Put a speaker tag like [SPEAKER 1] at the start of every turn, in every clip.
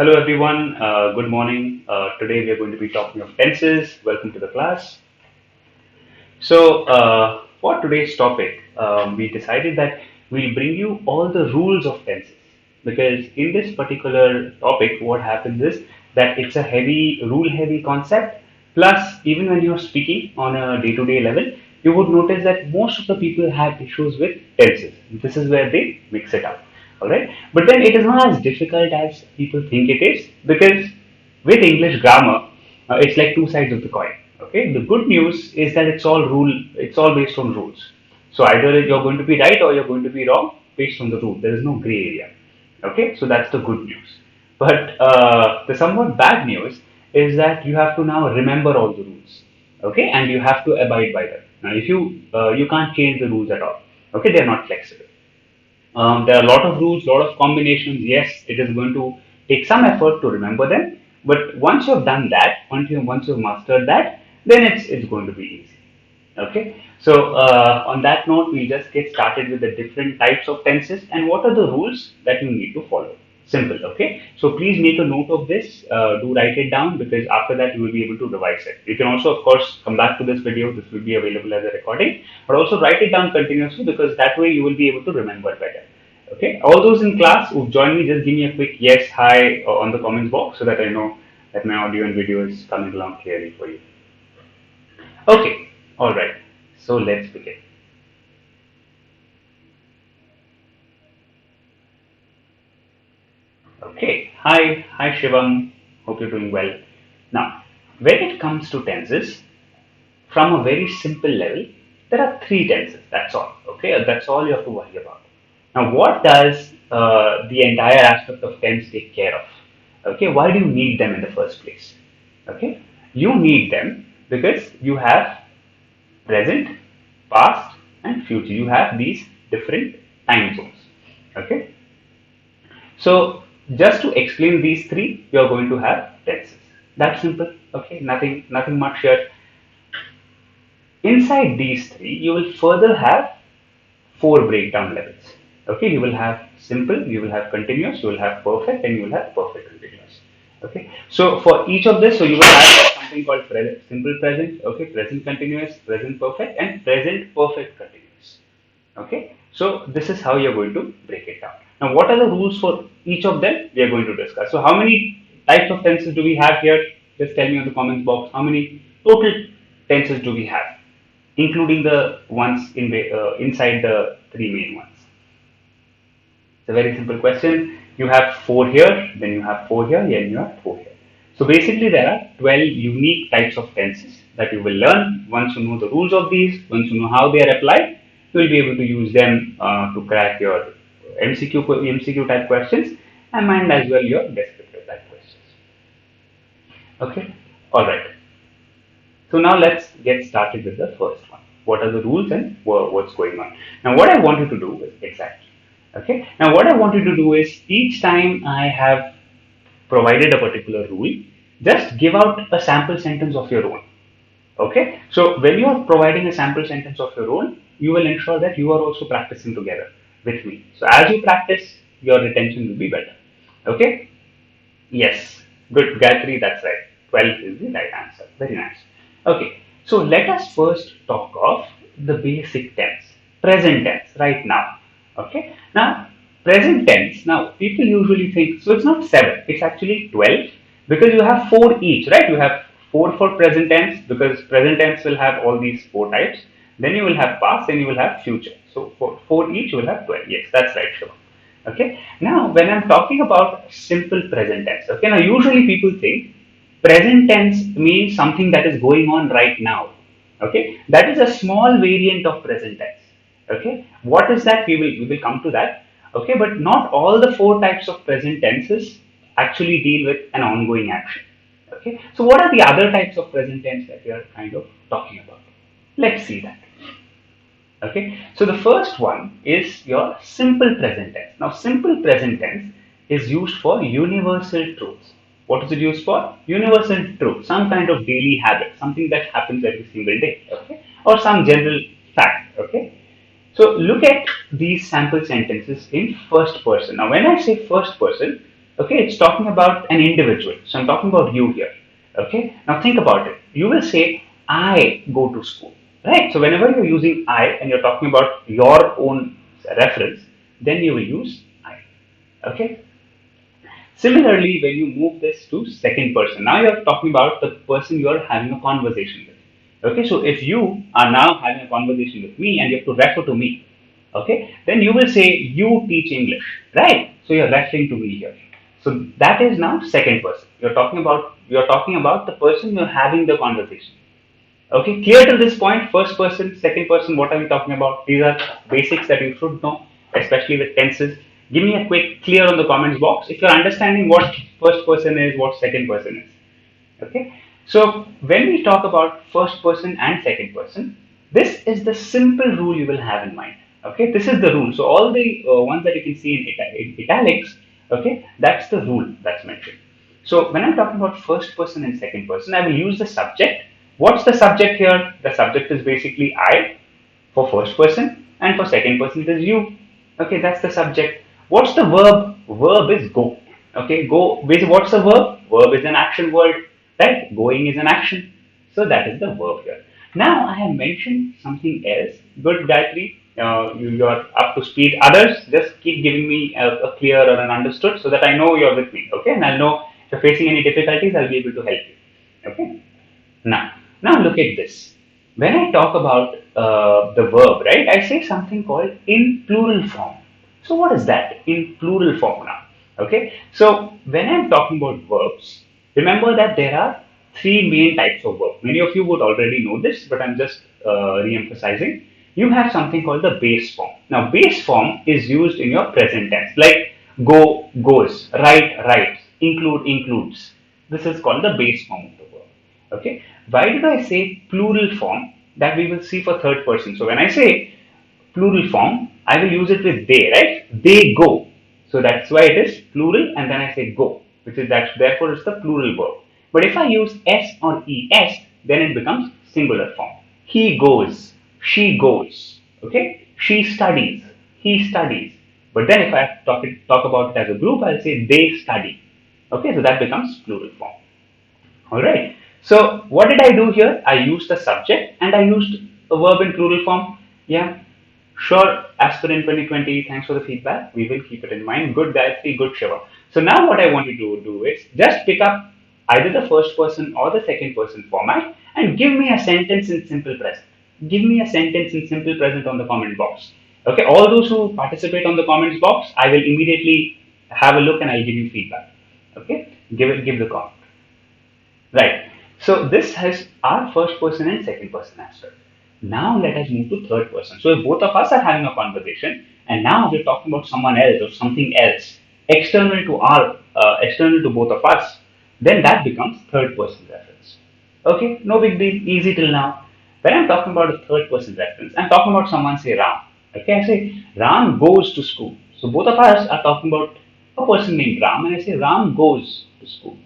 [SPEAKER 1] Hello everyone, good morning. Today we are going to be talking of tenses. Welcome to the class. For today's topic, we decided that we'll bring you all the rules of tenses because in this particular topic, what happens is that it's a rule heavy concept. Plus, even when you're speaking on a day to day level, you would notice that most of the people have issues with tenses. This is where they mix it up. Alright, but then it is not as difficult as people think it is because with English grammar, it's like two sides of the coin. Okay, the good news is that it's all based on rules. So either you're going to be right or you're going to be wrong based on the rule. There is no gray area. Okay, so that's the good news. But the somewhat bad news is that you have to now remember all the rules. Okay, and you have to abide by them. Now, if you can't change the rules at all. Okay, they're not flexible. There are a lot of rules, lot of combinations. Yes, it is going to take some effort to remember them, but once you've done that, once you've mastered that, then it's going to be easy. Okay. So on that note, we'll just get started with the different types of tenses and what are the rules that you need to follow. Simple. Okay. So please make a note of this. Do write it down because after that you will be able to revise it. You can also, of course, come back to this video. This will be available as a recording, but also write it down continuously because that way you will be able to remember better. Okay. All those in class who join me, just give me a quick yes, hi on the comments box so that I know that my audio and video is coming along clearly for you. Okay. All right. So let's begin. Okay. Hi Shivam. Hope you're doing well. Now, when it comes to tenses, from a very simple level, there are three tenses. That's all. Okay. That's all you have to worry about. Now, what does the entire aspect of tense take care of? Okay. Why do you need them in the first place? Okay. You need them because you have present, past, and future. You have these different time zones. Okay. So just to explain these three, you are going to have tenses. That's simple. Okay. Nothing much here. Inside these three, you will further have four breakdown levels. Okay. You will have simple, you will have continuous, you will have perfect, and you will have perfect continuous. Okay. So for each of this, so you will have something called simple present, okay, present continuous, present perfect, and present perfect continuous. Okay. So this is how you're going to break it down. Now, what are the rules for each of them? We are going to discuss. So how many types of tenses do we have here? Just tell me in the comments box. How many total tenses do we have, including the ones inside the three main ones? It's a very simple question. You have four here, then you have four here, and you have four here. So basically, there are 12 unique types of tenses that you will learn. Once you know the rules of these, once you know how they are applied, you will be able to use them to crack your MCQ type questions and as well your descriptive type questions. Okay, all right. So now let's get started with the first one. What are the rules and what's going on? Now, what I want you to do is exactly. Okay. Now, what I want you to do is each time I have provided a particular rule, just give out a sample sentence of your own. Okay. So when you are providing a sample sentence of your own, you will ensure that you are also practicing together with me. So as you practice, your retention will be better. Okay. Yes. Good, Gayatri. That's right. 12 is the right answer. Very nice. Okay. So let us first talk of the basic tense, present tense, right now. Okay. Now, present tense. Now, people usually think so. It's not 7. It's actually 12 because you have 4 each, right? You have 4 for present tense because present tense will have all these 4 types. Then you will have past and you will have future. So for 4 each, you will have 12. Yes, that's right, sure. Okay. Now, when I'm talking about simple present tense, okay. Now, usually people think present tense means something that is going on right now. Okay. That is a small variant of present tense. Okay. What is that? We will come to that. Okay. But not all the 4 types of present tenses actually deal with an ongoing action. Okay. So, what are the other types of present tense that we are kind of talking about? Let's see that. Okay, so the first one is your simple present tense. Now, simple present tense is used for universal truths. What is it used for? Universal truth, some kind of daily habit, something that happens every single day, okay, or some general fact, okay. So, look at these sample sentences in first person. Now, when I say first person, Okay, it's talking about an individual. So I'm talking about you here. Okay, now think about it. You will say, I go to school, right? So whenever you're using I and you're talking about your own reference, then you will use I. Okay. Similarly, when you move this to second person, now you're talking about the person you're having a conversation with. Okay, so if you are now having a conversation with me and you have to refer to me, okay, then you will say you teach English, right? So you're referring to me here. So that is now second person. You're talking about the person you're having the conversation. Okay, clear to this point, first person, second person, what are we talking about? These are basics that you should know, especially with tenses. Give me a quick clear on the comments box if you're understanding what first person is, what second person is. Okay, so when we talk about first person and second person, this is the simple rule you will have in mind. Okay, this is the rule. So all the ones that you can see in italics, okay, that's the rule that's mentioned. So when I'm talking about first person and second person, I will use the subject. What's the subject here? The subject is basically I for first person, and for second person it is you. Okay, that's the subject. What's the verb? Verb is go. Okay, go. What's the verb? Verb is an action word, right? Going is an action. So that is the verb here. Now I have mentioned something else. Good, Gayatri. You're up to speed. Others, just keep giving me a clear or an understood so that I know you're with me. Okay, and I'll know if you're facing any difficulties, I'll be able to help you. Okay. Now look at this. When I talk about the verb, right, I say something called in plural form. So what is that in plural form now? Okay, so when I'm talking about verbs, remember that there are three main types of verb. Many of you would already know this, but I'm just re-emphasizing. You have something called the base form. Now, base form is used in your present tense, like go, goes, write, writes, include, includes. This is called the base form of the verb. Okay. Why did I say plural form? That we will see for third person. So when I say plural form, I will use it with they, right? They go. So that's why it is plural, and then I say go, which is that. Therefore, it's the plural verb. But if I use s or es, then it becomes singular form. He goes. She goes. Okay. She studies. He studies. But then if I talk about it as a group, I'll say they study. Okay. So that becomes plural form. All right. So what did I do here? I used the subject and I used a verb in plural form. Yeah. Sure, aspirant 2020, thanks for the feedback. We will keep it in mind. Good Gayatri, good Shiva. So now what I want you to do is just pick up either the first person or the second person format and give me a sentence in simple present. Give me a sentence in simple present on the comment box. Okay, all those who participate on the comments box, I will immediately have a look and I'll give you feedback. Okay, give the comment. Right. So this has our first person and second person aspect. Now let us move to third person. So if both of us are having a conversation and now we're talking about someone else or something else external to both of us, then that becomes third person reference. Okay, no big deal, easy till now. When I'm talking about a third person reference, I'm talking about someone say Ram. Okay, I say Ram goes to school. So both of us are talking about a person named Ram, and I say Ram goes to school.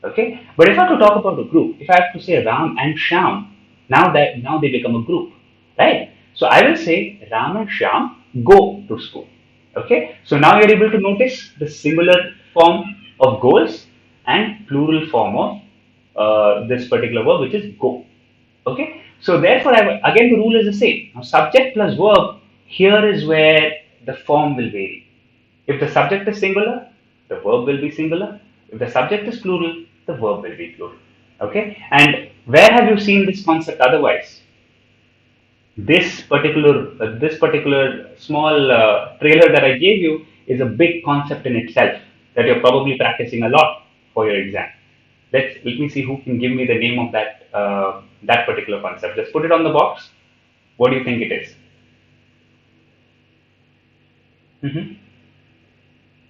[SPEAKER 1] Okay, but if I have to talk about a group, if I have to say Ram and Shyam, now they become a group, right? So I will say Ram and Shyam go to school. Okay, so now you're able to notice the singular form of goes and plural form of this particular verb, which is go. Okay, so therefore, again the rule is the same. Now, subject plus verb, here is where the form will vary. If the subject is singular, the verb will be singular. If the subject is plural, the verb will be plural. Okay, and where have you seen this concept otherwise? This particular small trailer that I gave you is a big concept in itself that you're probably practicing a lot for your exam. Let me see who can give me the name of that particular concept. Just put it on the box. What do you think it is? Mm-hmm.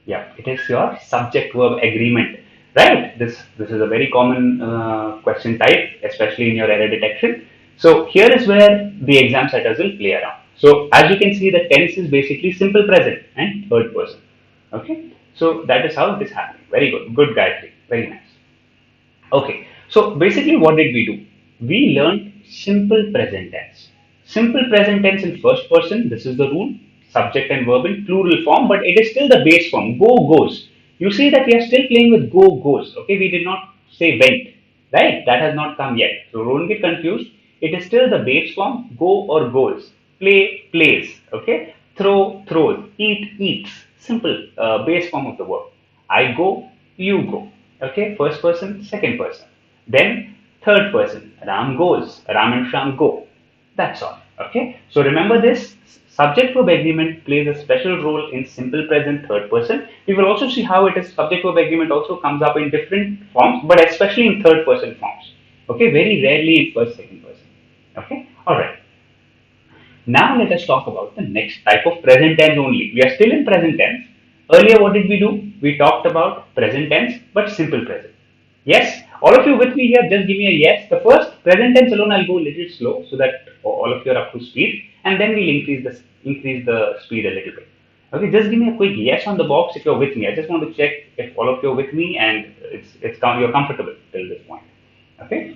[SPEAKER 1] Yeah, it is your subject verb agreement, right? This is a very common question type, especially in your error detection. So here is where the exam setters will play around. So as you can see, the tense is basically simple present and third person. Okay, so that is how it is happening. Very good, Gayatri, very nice. Okay, so basically, what did we do? We learned simple present tense. Simple present tense in first person, this is the rule, subject and verb in plural form, but it is still the base form. Go goes. you see that we are still playing with go, goes. Okay, we did not say went, right? That has not come yet. So don't get confused. It is still the base form, go or goes, play, plays. Okay, throw, throws, eat, eats. Simple base form of the verb. I go, you go. Okay, first person, second person. Then third person, Ram goes, Ram and Sham go. That's all. Okay. So remember this subject verb agreement plays a special role in simple present third person. We will also see how it is subject verb agreement also comes up in different forms, but especially in third person forms. Okay. Very rarely in first, second person. Okay. All right. Now let us talk about the next type of present tense only. We are still in present tense. Earlier, what did we do? We talked about present tense, but simple present. Yes, all of you with me here, just give me a yes. The first present tense alone, I'll go a little slow so that all of you are up to speed, and then we'll increase the speed a little bit. Okay, just give me a quick yes on the box if you're with me. I just want to check if all of you are with me and you're comfortable till this point. Okay.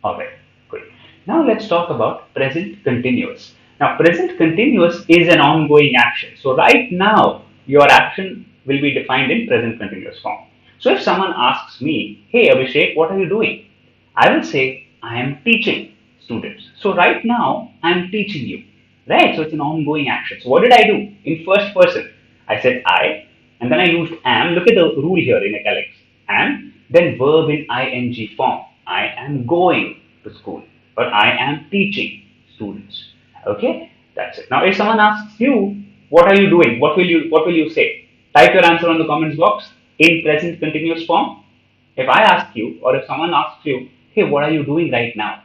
[SPEAKER 1] All right, good. Now let's talk about present continuous. Now, present continuous is an ongoing action. So, right now, your action will be defined in present continuous form. So, if someone asks me, hey Abhishek, what are you doing? I will say, I am teaching students. So, right now, I am teaching you. Right? So, it's an ongoing action. So, what did I do? In first person, I said I, and then I used am. Look at the rule here in italics. Am, then verb in ing form. I am going to school, or I am teaching students. Okay, that's it. Now, if someone asks you, "What are you doing?" What will you say? Type your answer on the comments box in present continuous form. If I ask you, or if someone asks you, "Hey, what are you doing right now?"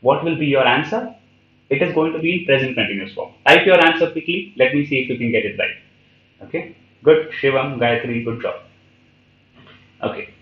[SPEAKER 1] What will be your answer? It is going to be in present continuous form. Type your answer quickly. Let me see if you can get it right. Okay, good. Shivam, Gayatri, good job. Okay.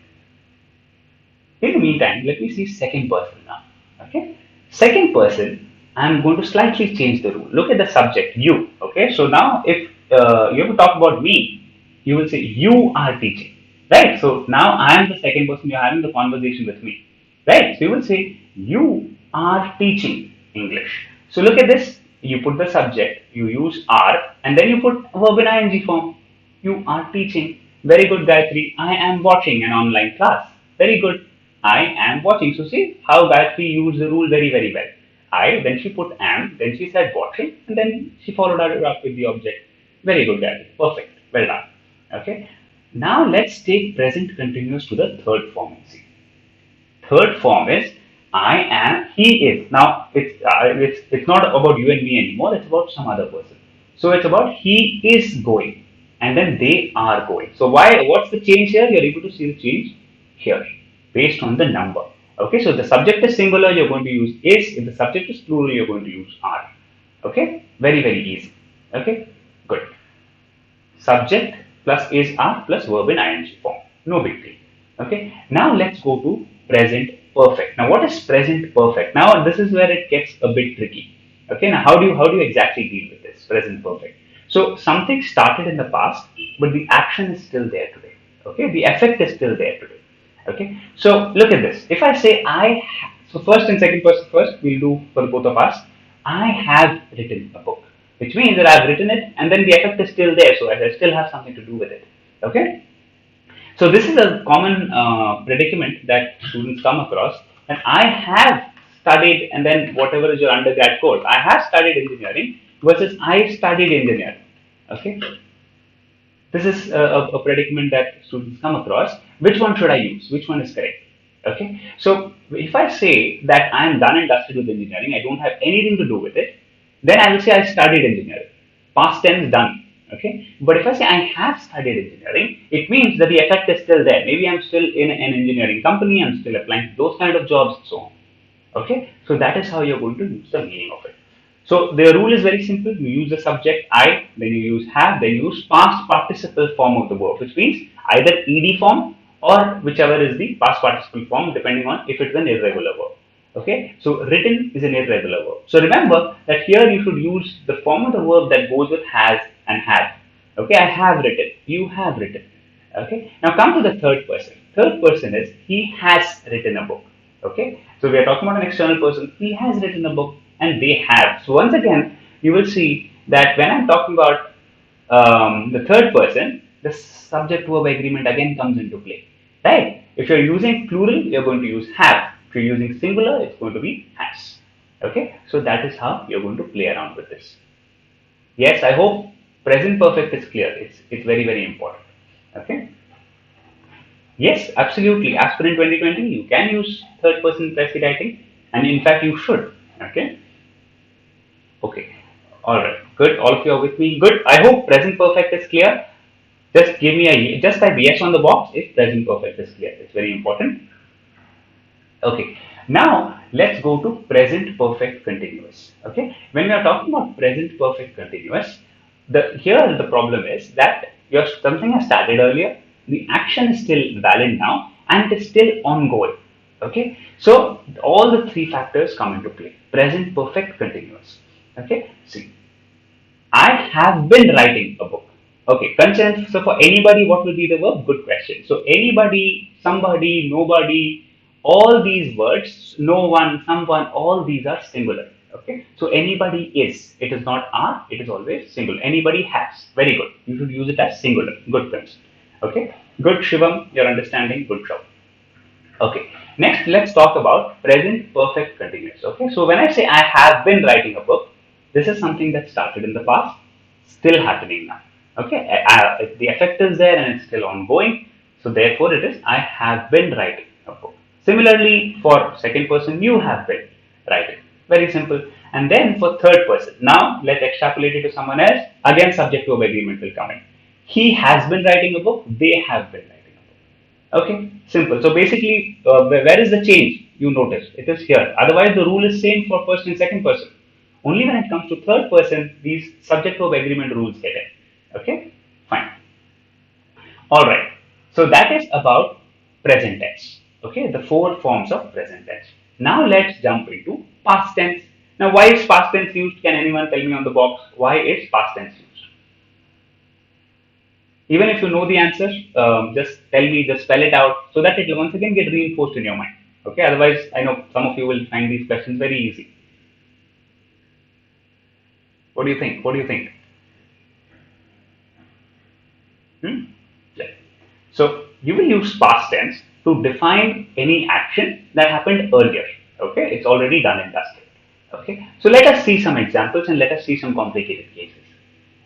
[SPEAKER 1] In the meantime, let me see second person now. Okay. Second person, I'm going to slightly change the rule. Look at the subject, you. Okay. So now if you have to talk about me, you will say you are teaching. Right. So now I am the second person, you're having the conversation with me. Right. So you will say you are teaching English. So look at this. You put the subject, you use are, and then you put verb in ing form. You are teaching. Very good, Gayatri. I am watching an online class. Very good. I am watching. So see how Gayatri used the rule very, very well. I, then she put am, then she said watching, and then she followed it up with the object. Very good, Gayatri. Perfect. Well done. Okay. Now let's take present continuous to the third form and see. Third form is I am, he is. Now it's not about you and me anymore. It's about some other person. So it's about he is going, and then they are going. So why? What's the change here? You're able to see the change here based on the number. Okay. So if the subject is singular, you're going to use is. If the subject is plural, you're going to use are. Okay. Very very easy. Okay. Good. Subject plus is are plus verb in ing form. No big deal. Okay. Now let's go to present perfect. Now what is present perfect? Now this is where it gets a bit tricky. Okay. Now how do you exactly deal with this present perfect? So something started in the past, but the action is still there today. Okay. The effect is still there today. Okay. So look at this. If I say so first and second person first, we'll do for both of us. I have written a book, which means that I've written it and then the effect is still there. So I still have something to do with it. Okay. So this is a common predicament that students come across. And I have studied, and then whatever is your undergrad course, I have studied engineering versus I studied engineering. Okay. This is a predicament that students come across. Which one should I use? Which one is correct? Okay. So if I say that I am done and dusted with engineering, I don't have anything to do with it, then I will say I studied engineering. Past tense done. Okay. But if I say I have studied engineering, it means that the effect is still there. Maybe I'm still in an engineering company, I'm still applying to those kind of jobs and so on. Okay. So that is how you're going to use the meaning of it. So the rule is very simple. You use the subject I, then you use have, then you use past participle form of the verb, which means either ed form or whichever is the past participle form, depending on if it's an irregular verb. Okay, so written is an irregular verb. So remember that here you should use the form of the verb that goes with has and had. Okay, I have written, you have written. Okay, now come to the third person. Third person is he has written a book. Okay, so we are talking about an external person. He has written a book and they have. So once again, you will see that when I'm talking about the third person, the subject verb agreement again comes into play, right? If you're using plural, you're going to use have. If you're using singular, it's going to be has. Okay, so that is how you're going to play around with this. Yes, I hope present perfect is clear. It's very very important. Okay. Yes, absolutely. As per in 2020, you can use third person passive writing, and in fact, you should. Okay. Okay. All right. Good. All of you are with me. Good. I hope present perfect is clear. Just give me a just type yes on the box if present perfect is clear. It's very important. Okay. Now let's go to present perfect continuous. Okay. When we are talking about present perfect continuous, here the problem is that your something has started earlier, the action is still valid now, and it is still ongoing. Okay. So all the three factors come into play. Present perfect continuous. Okay. See, I have been writing a book. Okay, consent. So for anybody, what will be the verb? Good question. So anybody, somebody, nobody, all these words, no one, someone, all these are singular. Okay, so anybody is. It is not are. It is always singular. Anybody has. Very good. You should use it as singular. Good friends. Okay. Good Shivam. Your understanding. Good job. Okay. Next, let's talk about present perfect continuous. Okay. So when I say I have been writing a book, this is something that started in the past, still happening now. Okay. The effect is there and it's still ongoing. So therefore, it is I have been writing a book. Similarly, for second person, you have been writing. Very simple. And then for third person, now let's extrapolate it to someone else. Again, subject verb agreement will come in. He has been writing a book. They have been writing a book. Okay, simple. So basically, where is the change? You notice it is here. Otherwise, the rule is same for first and second person. Only when it comes to third person, these subject verb agreement rules get in. Okay, fine. All right. So that is about present tense. Okay, the four forms of present tense. Now let's jump into past tense. Now, why is past tense used? Can anyone tell me on the box why is past tense used? Even if you know the answer, just tell me, just spell it out so that it will once again get reinforced in your mind. Okay, otherwise, I know some of you will find these questions very easy. What do you think? What do you think? Hmm? Yeah. So you will use past tense to define any action that happened earlier. Okay, it's already done and dusted. Okay, so let us see some examples and let us see some complicated cases.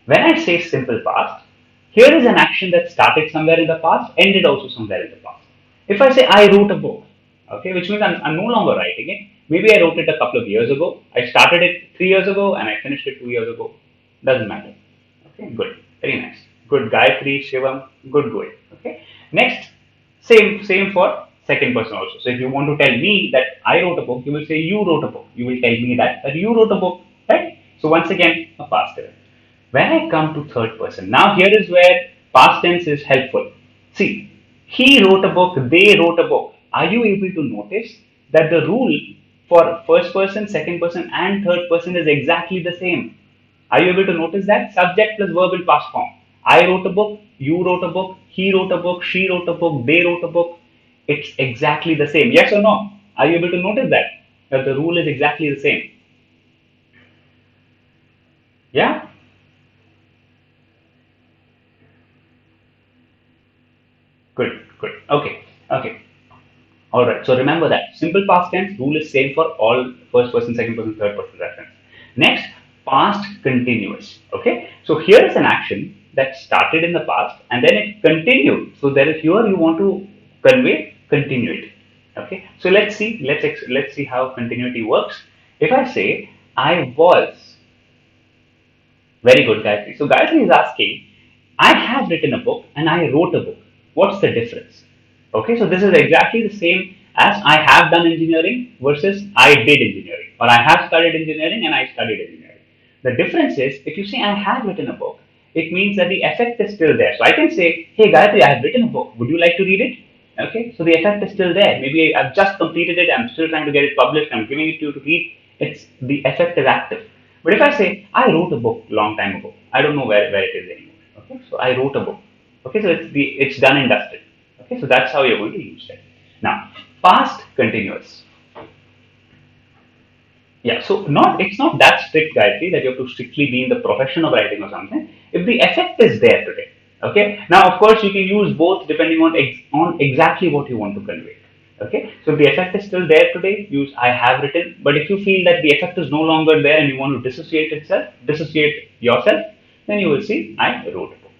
[SPEAKER 1] When I say simple past, here is an action that started somewhere in the past, ended also somewhere in the past. If I say I wrote a book, okay, which means I'm no longer writing it. Maybe I wrote it a couple of years ago. I started it 3 years ago and I finished it 2 years ago. Doesn't matter. Okay, good. Very nice. Good Gayatri, Shivam, good going. Okay. Next, same for second person also. So if you want to tell me that I wrote a book, you will say you wrote a book. You will tell me that you wrote a book, right? So once again, a past tense. When I come to third person, now here is where past tense is helpful. See, he wrote a book, they wrote a book. Are you able to notice that the rule for first person, second person, and third person is exactly the same? Are you able to notice that? Subject plus verb in past form. I wrote a book, you wrote a book, he wrote a book, she wrote a book, they wrote a book. It's exactly the same. Yes or no? Are you able to notice that? That the rule is exactly the same. Yeah? Good, good. Okay, okay. All right. So remember that simple past tense rule is same for all first person, second person, third person reference. Next, past continuous. Okay. So here is an action that started in the past and then it continued. So there is here you want to convey continuity. Okay. So let's see how continuity works. If I say I was very good, Gayatri. So Gayatri is asking, I have written a book and I wrote a book. What's the difference? Okay, so this is exactly the same as I have done engineering versus I did engineering, or I have studied engineering and I studied engineering. The difference is if you say I have written a book, it means that the effect is still there. So I can say, hey Gayatri, I have written a book. Would you like to read it? Okay, so the effect is still there. Maybe I've just completed it. I'm still trying to get it published. I'm giving it to you to read. It's the effect is active. But if I say I wrote a book long time ago, I don't know where it is anymore. Okay, so I wrote a book. Okay, so it's done and dusted. Okay, so that's how you're going to use it. Now, past continuous. Yeah, so it's not that strict, Gayatri, that you have to strictly be in the profession of writing or something. If the effect is there today, Okay. Now, of course, you can use both depending on on exactly what you want to convey. Okay. So if the effect is still there today, use I have written. But if you feel that the effect is no longer there and you want to dissociate yourself, then you will see I wrote a book.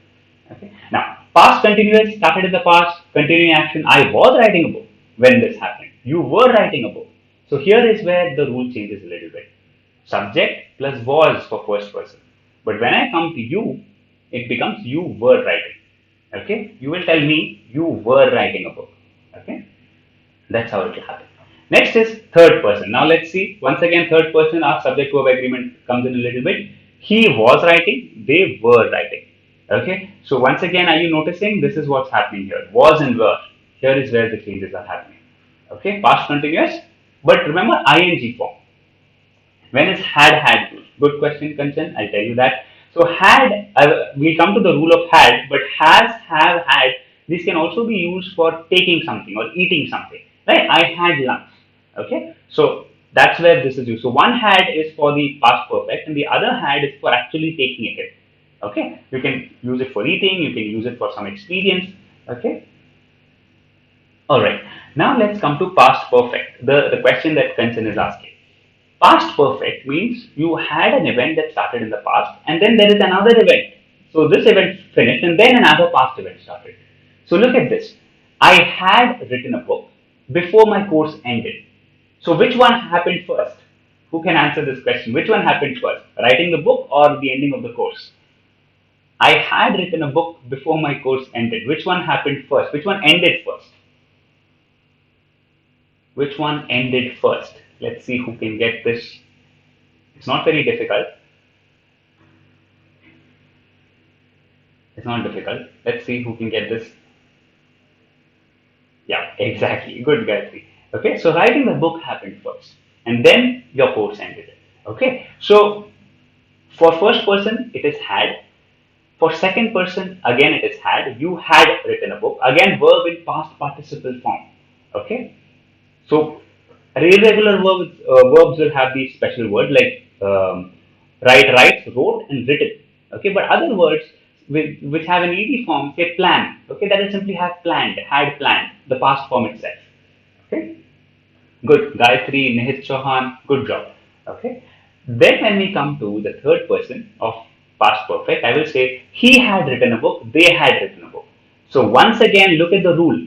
[SPEAKER 1] Okay. Now, past continuous started in the past, continuing action. I was writing a book when this happened. You were writing a book. So here is where the rule changes a little bit. Subject plus was for first person. But when I come to you, it becomes you were writing. Okay. You will tell me you were writing a book. Okay. That's how it will happen. Next is third person. Now let's see. Once again, third person, our subject verb agreement comes in a little bit. He was writing, they were writing. Okay. So once again, are you noticing this is what's happening here? Was and were. Here is where the changes are happening. Okay. Past continuous. But remember ing form. When is had used? Good question, Kanchan. I'll tell you that. So had, we'll come to the rule of had, but has, have, had, this can also be used for taking something or eating something. Right? I had lunch. Okay? So that's where this is used. So one had is for the past perfect and the other had is for actually taking it in. Okay? You can use it for eating, you can use it for some experience. Okay? Alright. Now let's come to past perfect. The question that Kanchan is asking. Past perfect means you had an event that started in the past and then there is another event. So this event finished and then another past event started. So look at this. I had written a book before my course ended. So which one happened first? Who can answer this question? Which one happened first? Writing the book or the ending of the course? I had written a book before my course ended. Which one happened first? Which one ended first? Which one ended first? Let's see who can get this. It's not very difficult. It's not difficult. Let's see who can get this. Yeah, exactly. Good, Gayatri. Okay, so writing the book happened first, and then your course ended. Okay, so for first person, it is had. For second person, again, it is had. You had written a book. Again, verb in past participle form. Okay, so irregular verbs will have these special words like write, writes, wrote, and written. Okay, but other words which have an ed form say plan. Okay, that is simply have planned, had planned, the past form itself. Okay, good. Gayatri, Nihit Chauhan, good job. Okay, then when we come to the third person of past perfect, I will say he had written a book, they had written a book. So once again, look at the rule.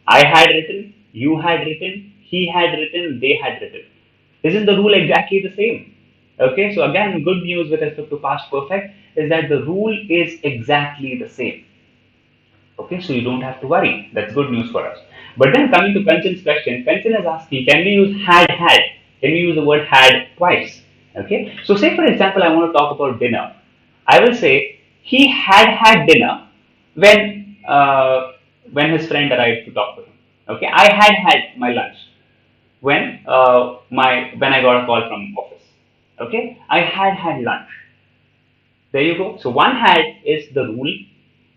[SPEAKER 1] I had written, you had written, he had written, they had written. Isn't the rule exactly the same? Okay, so again, good news with respect to past perfect is that the rule is exactly the same. Okay, so you don't have to worry. That's good news for us. But then coming to Kanchan's question, Kanchan is asking, can we use had? Can we use the word had twice? Okay, so say for example, I want to talk about dinner. I will say he had dinner when his friend arrived to talk to him. Okay, I had my lunch when I got a call from office. Okay, I had lunch. There you go. So one had is the rule.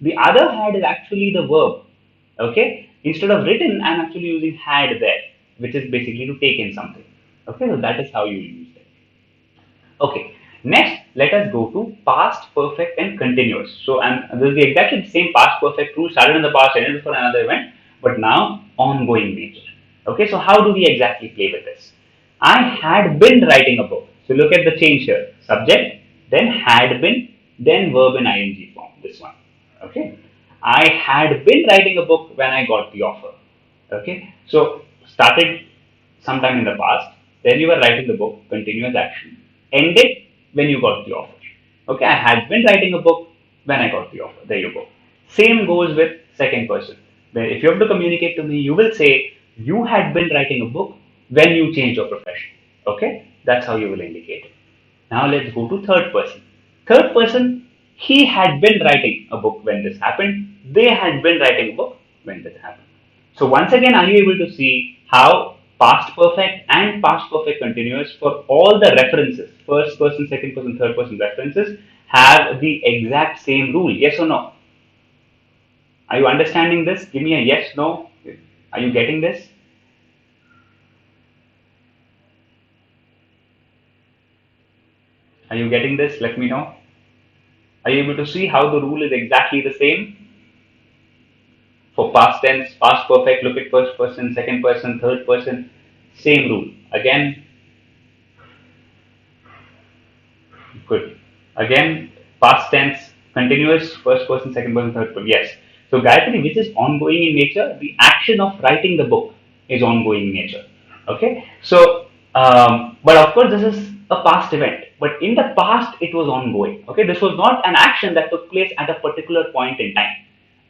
[SPEAKER 1] The other had is actually the verb. Okay. Instead of written, I'm actually using had there, which is basically to take in something. Okay. So that is how you use it. Okay. Next, let us go to past perfect and continuous. So, and this is exactly the same past perfect rule started in the past, ended for another event, but now ongoing nature. Okay. So how do we exactly play with this? I had been writing a book. So look at the change here. Subject, then had been, then verb in ing form. This one. Okay. I had been writing a book when I got the offer. Okay. So started sometime in the past. Then you were writing the book, continuous action. Ended when you got the offer. Okay. I had been writing a book when I got the offer. There you go. Same goes with second person. Where if you have to communicate to me, you will say you had been writing a book when you change your profession. Okay, that's how you will indicate it. Now let's go to third person. Third person, he had been writing a book when this happened. They had been writing a book when this happened. So once again, are you able to see how past perfect and past perfect continuous for all the references, first person, second person, third person references have the exact same rule? Yes or no? Are you understanding this? Give me a yes, no. Are you getting this? Are you getting this? Let me know. Are you able to see how the rule is exactly the same? For past tense, past perfect, look at first person, second person, third person, same rule. Again, good. Again, past tense, continuous, first person, second person, third person. Yes. So Gayatri, which is ongoing in nature, the action of writing the book is ongoing in nature. Okay. So, but of course, this is a past event. But in the past, it was ongoing. Okay. This was not an action that took place at a particular point in time.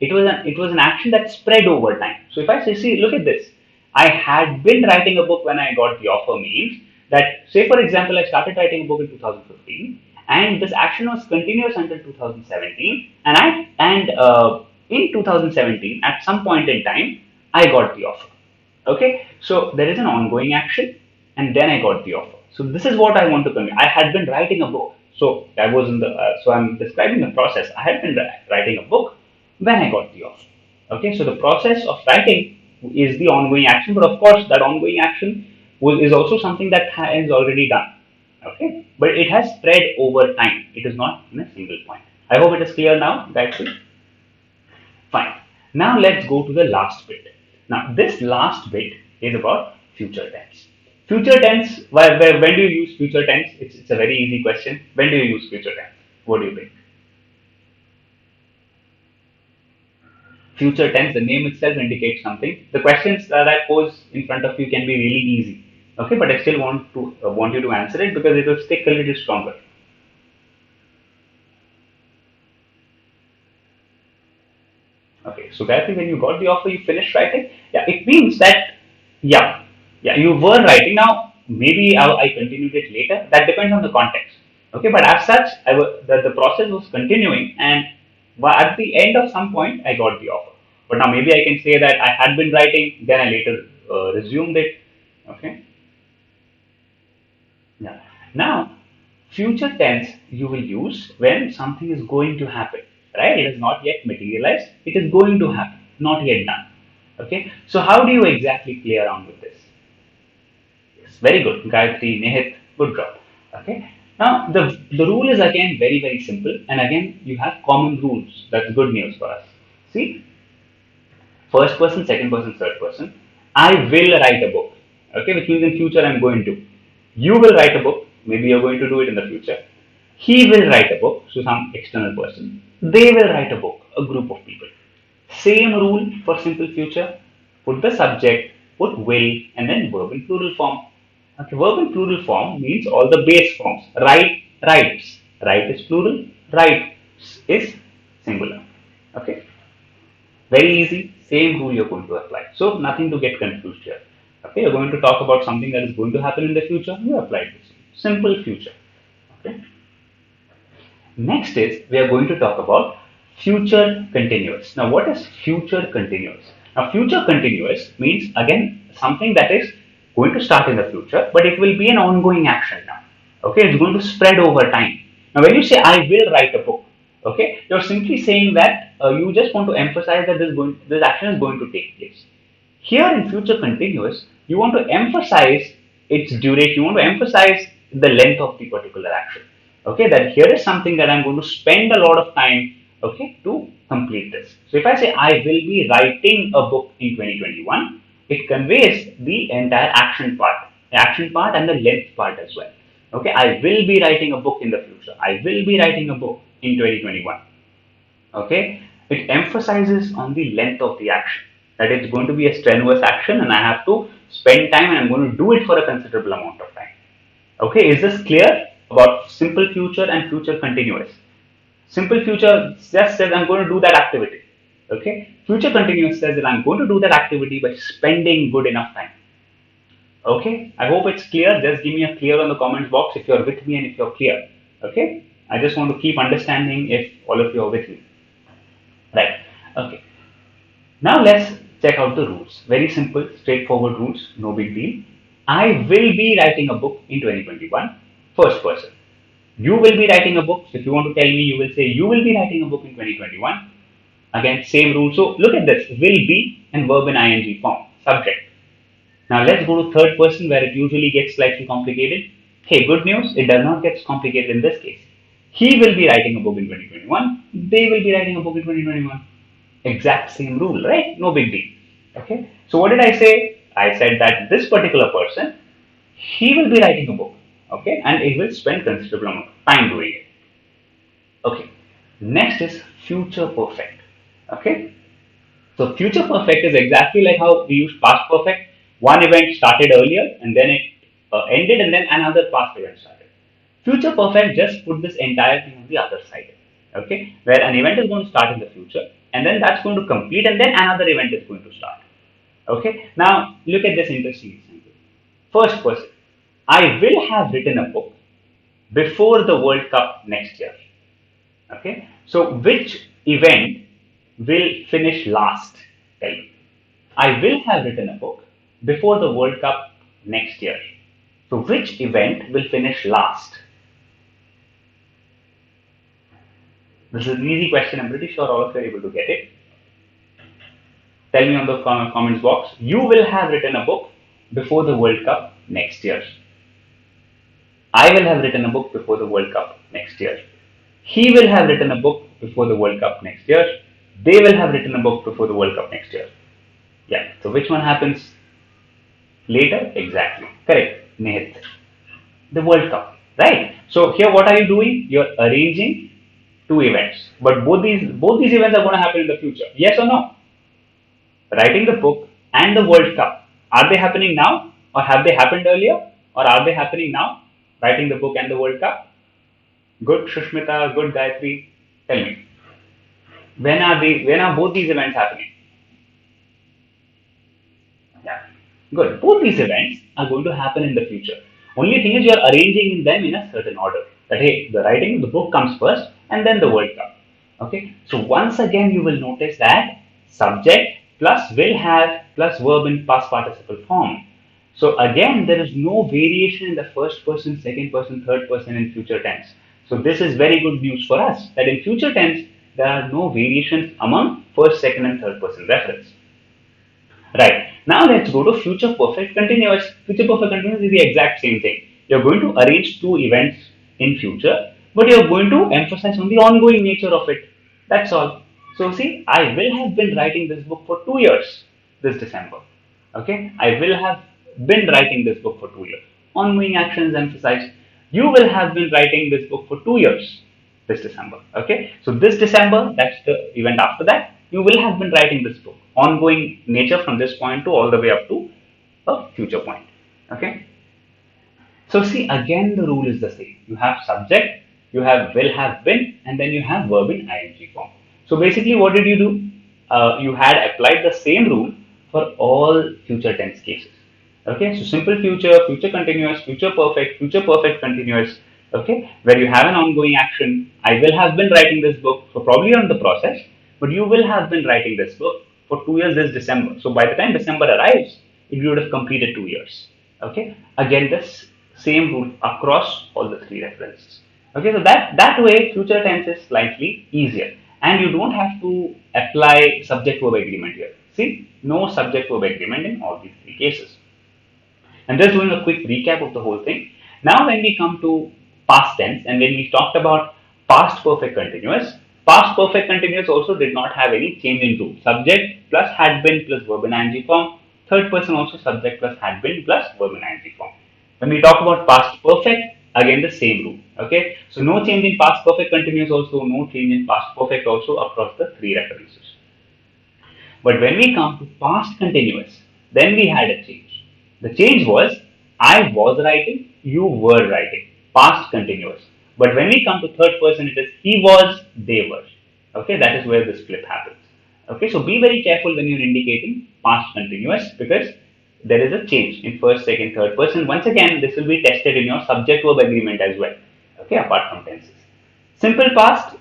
[SPEAKER 1] It was an action that spread over time. So if I say, see, look at this. I had been writing a book when I got the offer means that, say for example, I started writing a book in 2015, and this action was continuous until 2017, and in 2017, at some point in time, I got the offer. Okay, so there is an ongoing action, and then I got the offer. So this is what I want to convey. I had been writing a book, so I was in the. So I'm describing the process. I had been writing a book when I got the offer. Okay, so the process of writing is the ongoing action, but of course that ongoing action is also something that is already done. Okay, but it has spread over time. It is not in a single point. I hope it is clear now, Gayatri. Fine. Now let's go to the last bit. Now this last bit is about future tense. Future tense, when do you use future tense? It's a very easy question. When do you use future tense? What do you think? Future tense, the name itself indicates something. The questions that I pose in front of you can be really easy. Okay, but I still want you to answer it because it will stick a little stronger. Okay, so Gayatri, when you got the offer, you finished writing. Yeah, it means that, yeah, yeah, you were writing. Now maybe I continued it later. That depends on the context. Okay, but as such, the process was continuing, and at the end of some point, I got the offer. But now maybe I can say that I had been writing, then I later resumed it. Okay, yeah. Now, future tense you will use when something is going to happen, right? It is not yet materialized. It is going to happen, not yet done. Okay. So how do you exactly play around with this? Yes, very good, Gayatri, Nehit, good job. Okay. Now the rule is again very simple, and again you have common rules. That's good news for us. See, first person, second person, third person. I will write a book. Okay, which means in future I'm going to. You will write a book. Maybe you're going to do it in the future. He will write a book, so some external person. They will write a book, a group of people. Same rule for simple future. Put the subject, put will, and then verb in plural form. Okay, verb in plural form means all the base forms. Write, writes. Write is plural. Writes is singular. Okay. Very easy, same rule you're going to apply. So nothing to get confused here. Okay, you're going to talk about something that is going to happen in the future, you apply this. Simple future. Okay. Next is we are going to talk about future continuous. Now what is future continuous? Now future continuous means again something that is going to start in the future, but it will be an ongoing action now. Okay, it's going to spread over time. Now when you say I will write a book, okay, you're simply saying that you just want to emphasize that this action is going to take place. Here in future continuous, you want to emphasize its duration, you want to emphasize the length of the particular action. Okay, that here is something that I'm going to spend a lot of time, okay, to complete this. So if I say I will be writing a book in 2021, it conveys the entire action part and the length part as well. Okay, I will be writing a book in the future. I will be writing a book in 2021. Okay, it emphasizes on the length of the action, that it's going to be a strenuous action and I have to spend time and I'm going to do it for a considerable amount of time. Okay, is this clear about simple future and future continuous? Simple future just says I'm going to do that activity. Okay, future continuous says that I'm going to do that activity by spending good enough time. Okay, I hope it's clear. Just give me a clear on the comments box if you're with me and if you're clear. Okay, I just want to keep understanding if all of you are with me. Right. Okay. Now let's check out the rules. Very simple, straightforward rules, no big deal. I will be writing a book in 2021, first person. You will be writing a book. So if you want to tell me, you will say you will be writing a book in 2021. Again, same rule. So look at this, will be and verb in ing form, subject. Now let's go to third person where it usually gets slightly complicated. Hey, good news, it does not get complicated in this case. He will be writing a book in 2021. They will be writing a book in 2021. Exact same rule, right? No big deal. Okay. So what did I say? I said that this particular person, he will be writing a book. Okay, and he will spend considerable amount of time doing it. Okay. Next is future perfect. Okay. So future perfect is exactly like how we use past perfect. One event started earlier and then it ended and then another past event started. Future perfect just put this entire thing on the other side. Okay, where an event is going to start in the future and then that's going to complete and then another event is going to start. Okay, now look at this interesting example. First person, I will have written a book before the World Cup next year. Okay, so which event will finish last? Tell me. I will have written a book before the World Cup next year. So which event will finish last? This is an easy question. I'm pretty sure all of you are able to get it. Tell me on the comments box. You will have written a book before the World Cup next year. I will have written a book before the World Cup next year. He will have written a book before the World Cup next year. They will have written a book before the World Cup next year. Yeah. So which one happens later? Exactly. Correct. Nihit. The World Cup. Right. So here what are you doing? You're arranging two events. But both these events are going to happen in the future. Yes or no? Writing the book and the World Cup. Are they happening now? Or have they happened earlier? Or are they happening now? Writing the book and the World Cup? Good Shushmita, good Gayatri. Tell me. When are both these events happening? Yeah. Good. Both these events are going to happen in the future. Only thing is you're arranging them in a certain order. That hey, the writing of the book comes first and then the World Cup. Okay. So once again you will notice that subject plus will have plus verb in past participle form. So again there is no variation in the first person, second person, third person in future tense. So this is very good news for us that in future tense there are no variations among first, second and third person reference. Right. Now let's go to future perfect continuous. Future perfect continuous is the exact same thing. You're going to arrange two events in future, but you're going to emphasize on the ongoing nature of it. That's all. So see, I will have been writing this book for 2 years this December. Okay. I will have been writing this book for 2 years. Ongoing actions emphasized. You will have been writing this book for 2 years this December. Okay, so this December, that's the event after that, you will have been writing this book. Ongoing nature from this point to all the way up to a future point. Okay, so see again the rule is the same. You have subject, you have will have been, and then you have verb in ing form. So basically, what did you do? You had applied the same rule for all future tense cases. Okay, so simple future, future continuous, future perfect continuous. Okay, where you have an ongoing action. I will have been writing this book, so probably on the process, but you will have been writing this book for 2 years this December. So by the time December arrives, you would have completed 2 years. Okay, again this same rule across all the three references. Okay, so that way future tense is slightly easier, and you don't have to apply subject verb agreement here. See, no subject verb agreement in all these three cases. And just doing a quick recap of the whole thing. Now, when we come to past tense and when we talked about past perfect continuous also did not have any change in rule. Subject plus had been plus verb in ing form. Third person also subject plus had been plus verb in ing form. When we talk about past perfect, again the same rule. Okay, so no change in past perfect continuous also, no change in past perfect also across the three references. But when we come to past continuous, then we had a change. The change was I was writing, you were writing. Past continuous. But when we come to third person, it is he was, they were. Okay, that is where this flip happens. Okay, so be very careful when you're indicating past continuous because there is a change in first, second, third person. Once again, this will be tested in your subject verb agreement as well. Okay, apart from tenses. Simple past,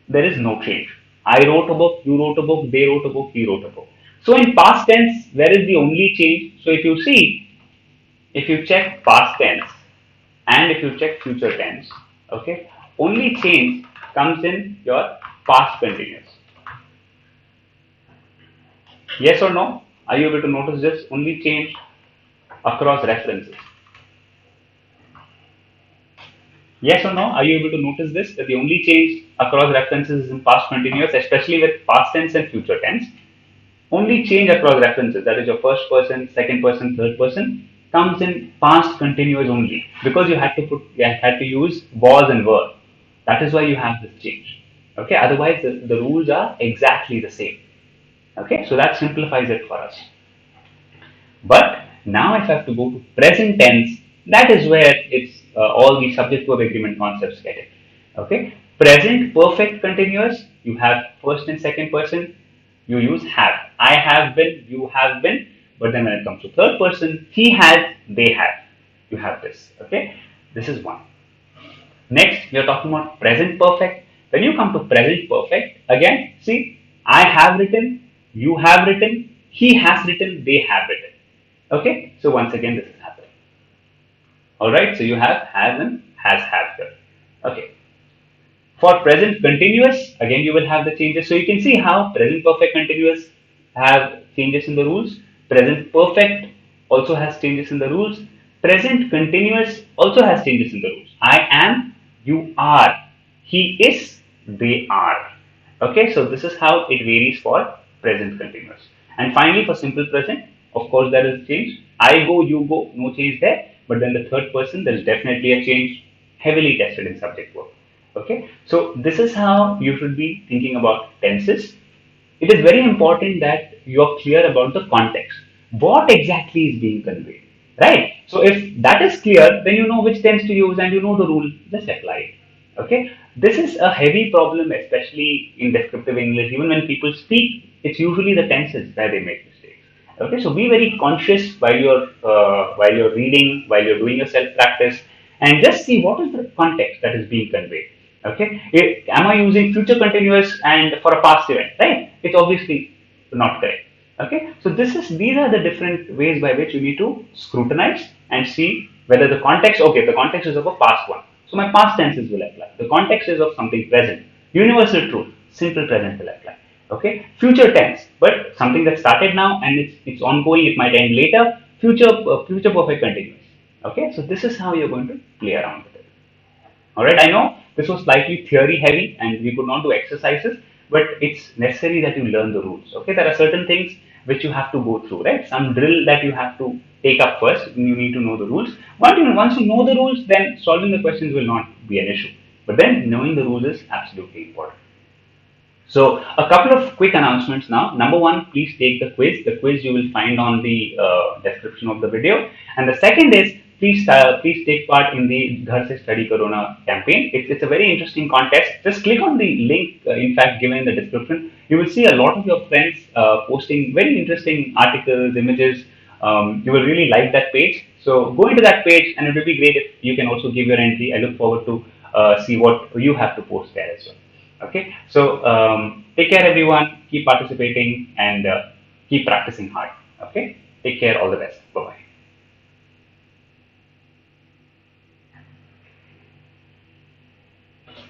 [SPEAKER 1] there is no change. I wrote a book, you wrote a book, they wrote a book, he wrote a book. So in past tense, where is the only change? So if you see, if you check past tense and if you check future tense, okay, only change comes in your past continuous. Yes or no? Are you able to notice this? Only change across references. Yes or no? Are you able to notice this? That the only change across references is in past continuous, especially with past tense and future tense. Only change across references, that is your first person, second person, third person, comes in past continuous only. Because you had to use was and were. That is why you have this change. Okay, otherwise the rules are exactly the same. Okay, so that simplifies it for us. But now if I have to go to present tense, that is where it's all the subject verb agreement concepts get it. Okay, present perfect continuous, you have first and second person, you use have. I have been, you have been, but then when it comes to third person, he has, they have. You have this. Okay, this is one. Next, we are talking about present perfect. When you come to present perfect, again, see, I have written, you have written, he has written, they have written. Okay, so once again, this is happening. Alright, so you have has and has have here. Okay, for present continuous, again, you will have the changes. So you can see how present perfect continuous have changes in the rules. Present perfect also has changes in the rules. Present continuous also has changes in the rules. I am, you are, he is, they are. Okay, so this is how it varies for present continuous. And finally, for simple present, of course, there is change. I go, you go, no change there. But then the third person, there is definitely a change, heavily tested in subject verb. Okay, so this is how you should be thinking about tenses. It is very important that you are clear about the context. What exactly is being conveyed, right? So if that is clear, then you know which tense to use and you know the rule, just apply it. Okay, this is a heavy problem, especially in descriptive English. Even when people speak, it's usually the tenses that they make mistakes. Okay, so be very conscious while you're reading, while you're doing your self practice, and just see what is the context that is being conveyed. Okay, am I using future continuous and for a past event? Right? It's obviously not correct. Okay, so these are the different ways by which you need to scrutinize and see whether the context. Okay, the context is of a past one, so my past tenses will apply. The context is of something present, universal truth, simple present will apply. Okay, future tense, but something that started now and it's ongoing. It might end later. Future perfect continuous. Okay, so this is how you're going to play around with it. All right, I know this was slightly theory heavy and we could not do exercises, but it's necessary that you learn the rules. Okay, there are certain things which you have to go through, right? Some drill that you have to take up first. You need to know the rules. Once you know the rules, then solving the questions will not be an issue. But then knowing the rules is absolutely important. So a couple of quick announcements now. Number one, please take the quiz. The quiz you will find on the description of the video. And the second is please take part in the Ghar Se Study Corona campaign. It's a very interesting contest. Just click on the link, in fact, given in the description. You will see a lot of your friends posting very interesting articles, images. You will really like that page. So go into that page, and it will be great if you can also give your entry. I look forward to see what you have to post there as well. Okay, so take care, everyone. Keep participating and keep practicing hard. Okay, take care. All the best. Bye bye.